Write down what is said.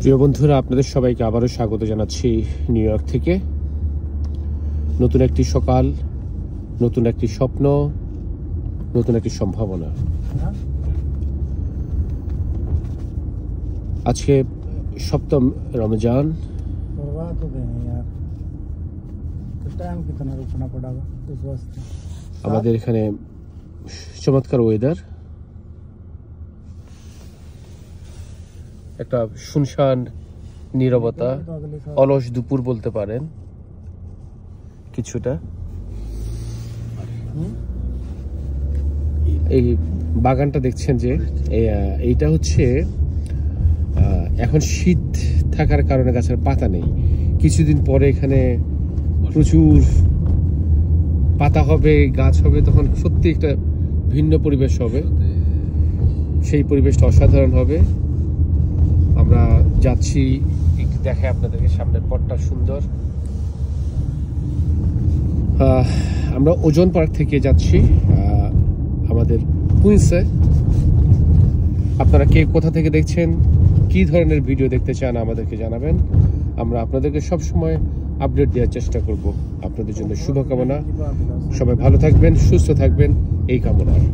প্রিয় বন্ধুরা, আপনাদের সবাইকে আবারও স্বাগত জানাচ্ছি নিউ ইয়র্ক থেকে। নতুন একটি সকাল, নতুন একটি স্বপ্ন, নতুন একটি সম্ভাবনা। আজকে 7ম রমজান। আমাদের এখানে চমৎকার ওয়েদার, একটা শুনশান নীরবতা, অলস দুপুর বলতে পারেন কিছুটা। এই বাগানটা দেখছেন যে এইটা হচ্ছে এখন শীত থাকার কারণে গাছের পাতা নেই। কিছুদিন পরে এখানে প্রচুর পাতা হবে, গাছ হবে, তখন সত্যি একটা ভিন্ন পরিবেশ হবে। সেই পরিবেশটা অসাধারণ হবে। আমরা যাচ্ছি, একটু দেখাই আপনাদেরকে, সামনের পথটা সুন্দর। আমরা ওজন পার্ক থেকে যাচ্ছি আমাদের কুইন্সে। আপনারা কে কোথা থেকে দেখছেন, কি ধরনের ভিডিও দেখতে চান আমাদেরকে জানাবেন। আমরা আপনাদেরকে সব সময় আপডেট দেওয়ার চেষ্টা করব। আপনাদের জন্য শুভকামনা। সবাই ভালো থাকবেন, সুস্থ থাকবেন এই কামনায়।